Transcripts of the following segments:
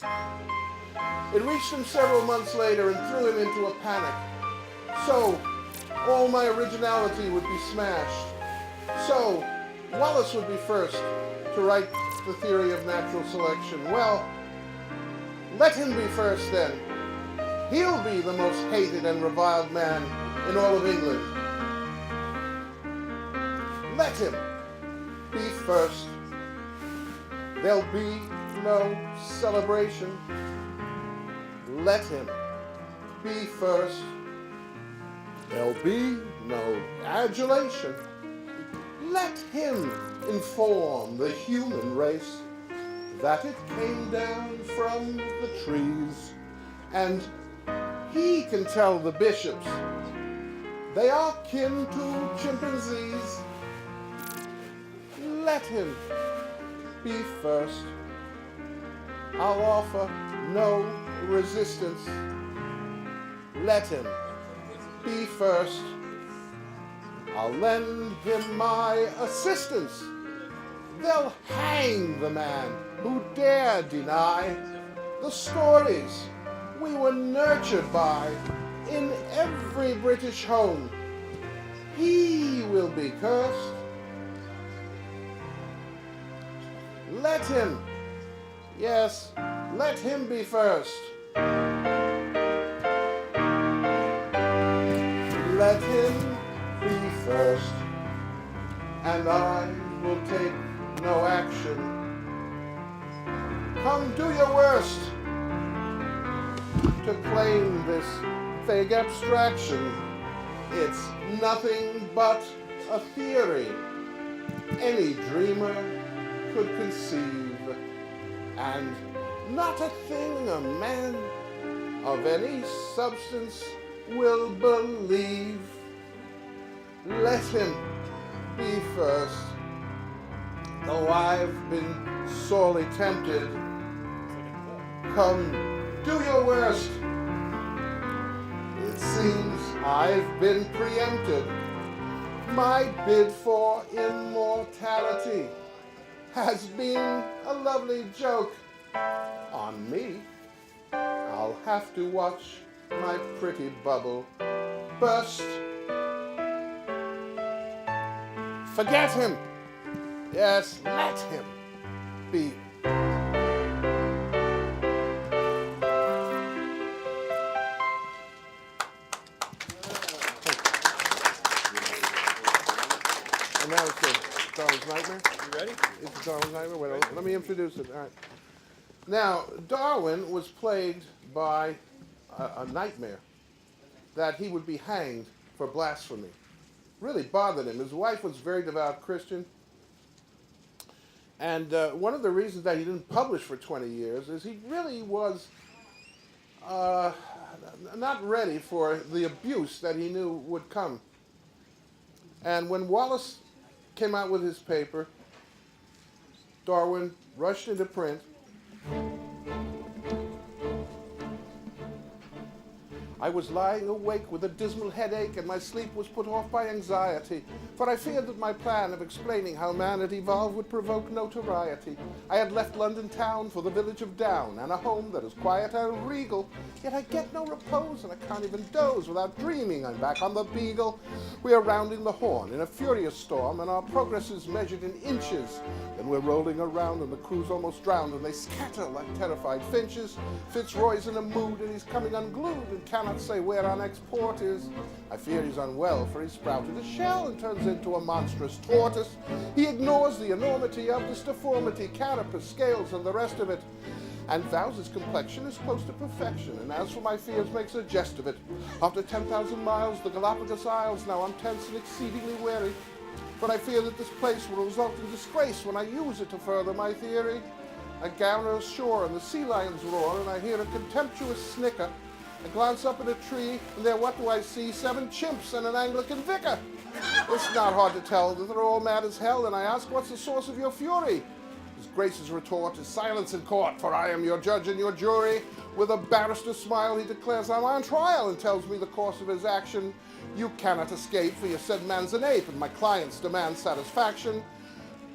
It reached him several months later and threw him into a panic. So, all my originality would be smashed. So, Wallace would be first to write the theory of natural selection. Well, let him be first then. He'll be the most hated and reviled man in all of England. Let him be first. There'll be no celebration. Let him be first. There'll be no adulation. Let him inform the human race that it came down from the trees, and he can tell the bishops they are kin to chimpanzees. Let him be first. I'll offer no resistance. Let him be first. I'll lend him my assistance. They'll hang the man who dare deny the stories we were nurtured by in every British home. He will be cursed. Let him, yes, let him be first. Let him be first, and I will take no action. Come do your worst to claim this vague abstraction. It's nothing but a theory any dreamer could conceive, and not a thing a man of any substance will believe. Let him be first, though I've been sorely tempted. Come, do your worst. It seems I've been preempted. My bid for immortality has been a lovely joke on me. I'll have to watch my pretty bubble burst. Forget him. Yes, let him be. And now it's Darwin's Nightmare. You ready? It's Darwin's Nightmare. Wait, let me introduce it. All right. Now, Darwin was plagued by a nightmare that he would be hanged for blasphemy. Really bothered him. His wife was a very devout Christian. And one of the reasons that he didn't publish for 20 years is he really was not ready for the abuse that he knew would come. And when Wallace came out with his paper, Darwin rushed into print. I was lying awake with a dismal headache, and my sleep was put off by anxiety, for I feared that my plan of explaining how man had evolved would provoke notoriety. I had left London town for the village of Down, and a home that is quiet and regal, yet I get no repose, and I can't even doze without dreaming I'm back on the Beagle. We are rounding the Horn in a furious storm, and our progress is measured in inches. Then we're rolling around, and the crew's almost drowned, and they scatter like terrified finches. Fitzroy's in a mood, and he's coming unglued, and cannot say where our next port is. I fear he's unwell, for he sprouted a shell and turns into a monstrous tortoise. He ignores the enormity of this deformity, carapace, scales, and the rest of it, and vows his complexion is close to perfection, and as for my fears, makes a jest of it. After 10,000 miles, the Galapagos Isles, now I'm tense and exceedingly wary, but I fear that this place will result in disgrace when I use it to further my theory. I gounder ashore, and the sea lions roar, and I hear a contemptuous snicker. I glance up at a tree, and there what do I see? 7 chimps and an Anglican vicar. It's not hard to tell that they're all mad as hell, and I ask, what's the source of your fury? His Grace's retort is silence in court, for I am your judge and your jury. With a barrister's smile, he declares I'm on trial and tells me the course of his action. You cannot escape, for you said man's an ape, and my clients demand satisfaction.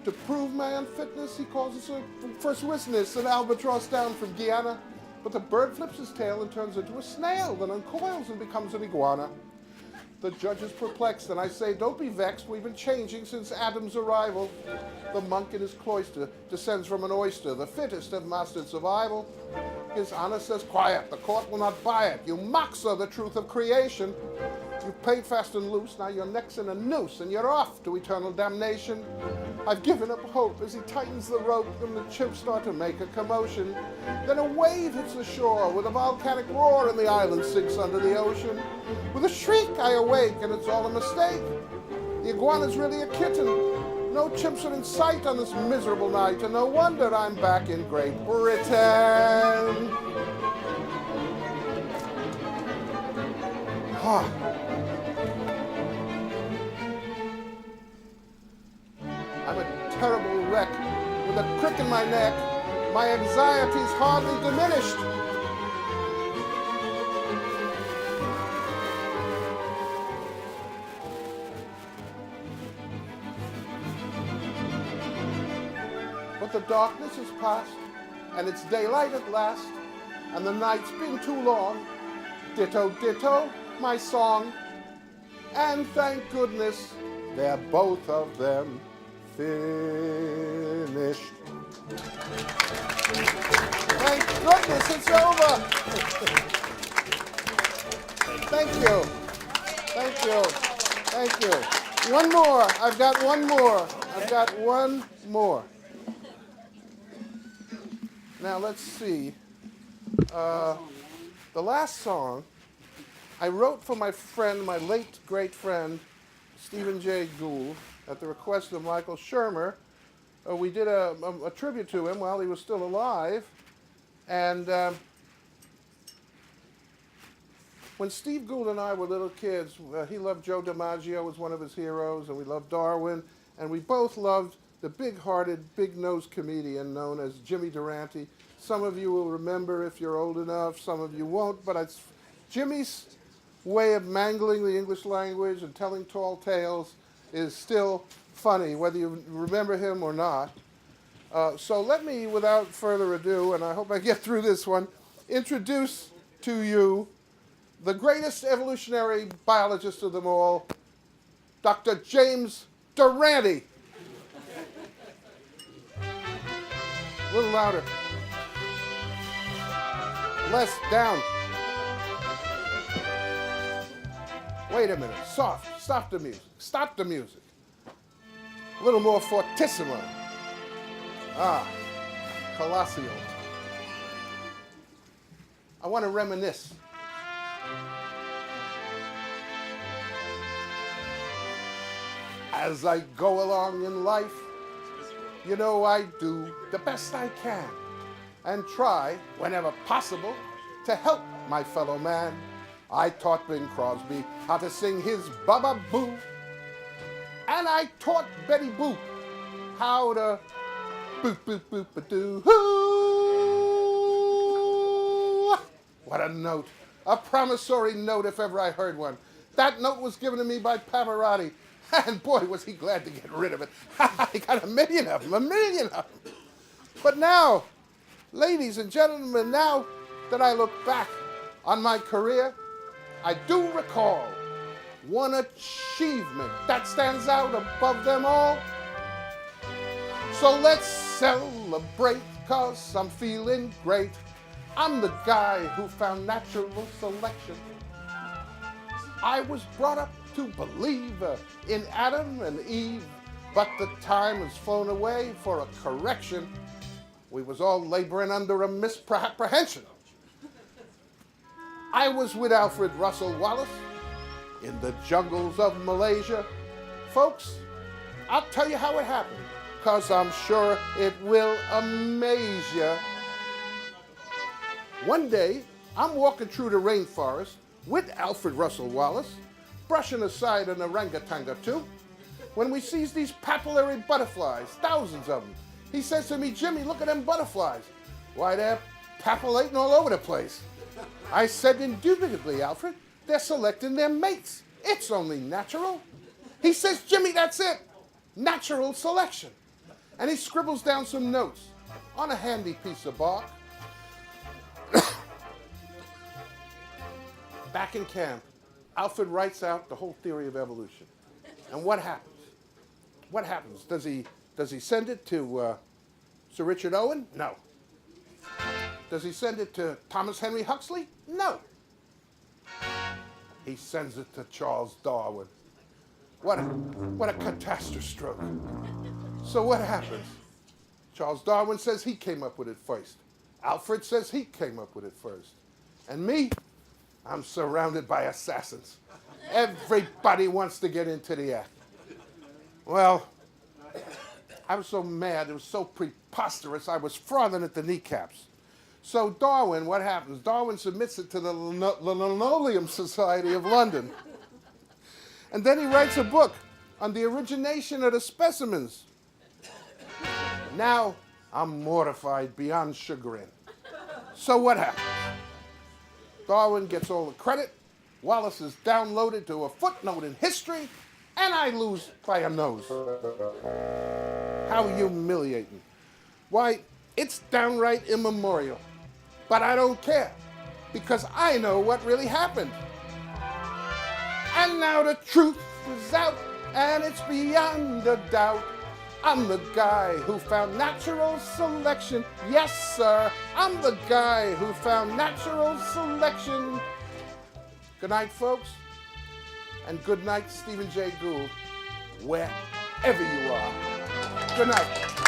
To prove my unfitness, he calls us a first witness, an albatross down from Guyana. But the bird flips his tail and turns into a snail, then uncoils and becomes an iguana. The judge is perplexed, and I say, don't be vexed, we've been changing since Adam's arrival. The monk in his cloister descends from an oyster, the fittest have mastered survival. His honor says, quiet, the court will not buy it. You mocks the truth of creation. You've paid fast and loose, now your neck's in a noose, and you're off to eternal damnation. I've given up hope as he tightens the rope, and the chimps start to make a commotion. Then a wave hits the shore with a volcanic roar, and the island sinks under the ocean. With a shriek, I awake, and it's all a mistake. The iguana's really a kitten. No chimps are in sight on this miserable night, and no wonder I'm back in Great Britain. I'm a terrible wreck with a crick in my neck. My anxiety's hardly diminished. But the darkness is past, and it's daylight at last, and the night's been too long. Ditto, ditto, my song, and thank goodness they're both of them finished. Thank goodness it's over. Thank you. Thank you. Thank you. One more. I've got one more. I've got one more. Now let's see. The last song I wrote for my friend, my late great friend, Stephen Jay Gould, at the request of Michael Shermer. We did a tribute to him while he was still alive. And when Steve Gould and I were little kids, he loved Joe DiMaggio as one of his heroes, and we loved Darwin, and we both loved the big-hearted, big-nosed comedian known as Jimmy Durante. Some of you will remember if you're old enough, some of you won't, but it's Jimmy's way of mangling the English language and telling tall tales is still funny, whether you remember him or not. So let me, without further ado, and I hope I get through this one, introduce to you the greatest evolutionary biologist of them all, Dr. James Durante. A little louder. Less, down. Wait a minute, soft, stop the music, stop the music. A little more fortissimo. Colossal. I want to reminisce. As I go along in life, you know I do the best I can and try, whenever possible, to help my fellow man. I taught Bing Crosby how to sing his Baba Boo, and I taught Betty Boop how to boop boop boop a doo hoo. What a note, a promissory note if ever I heard one. That note was given to me by Pavarotti, and boy was he glad to get rid of it. He got a million of them. But now, ladies and gentlemen, now that I look back on my career, I do recall one achievement that stands out above them all. So let's celebrate, 'cause I'm feeling great. I'm the guy who found natural selection. I was brought up to believe in Adam and Eve, but the time has flown away for a correction. We was all laboring under a misapprehension. I was with Alfred Russel Wallace in the jungles of Malaysia. Folks, I'll tell you how it happened, 'cause I'm sure it will amaze you. One day, I'm walking through the rainforest with Alfred Russel Wallace, brushing aside an orangutan or two, when we sees these papillary butterflies, thousands of them. He says to me, Jimmy, look at them butterflies. Why, they're papillating all over the place. I said, indubitably, Alfred, they're selecting their mates. It's only natural. He says, Jimmy, that's it. Natural selection. And he scribbles down some notes on a handy piece of bark. Back in camp, Alfred writes out the whole theory of evolution. And what happens? What happens? Does he send it to Sir Richard Owen? No. Does he send it to Thomas Henry Huxley? No. He sends it to Charles Darwin. What a catastrophe. So what happens? Charles Darwin says he came up with it first. Alfred says he came up with it first. And me? I'm surrounded by assassins. Everybody wants to get into the act. Well, I was so mad, it was so preposterous, I was frothing at the kneecaps. So Darwin, what happens? Darwin submits it to the Linoleum Society of London. And then he writes a book on the origination of the specimens. Now, I'm mortified beyond chagrin. So what happens? Darwin gets all the credit, Wallace is downloaded to a footnote in history, and I lose by a nose. How humiliating. Why, it's downright immemorial. But I don't care, because I know what really happened. And now the truth is out, and it's beyond a doubt. I'm the guy who found natural selection. Yes, sir, I'm the guy who found natural selection. Good night, folks, and good night, Stephen Jay Gould, wherever you are. Good night.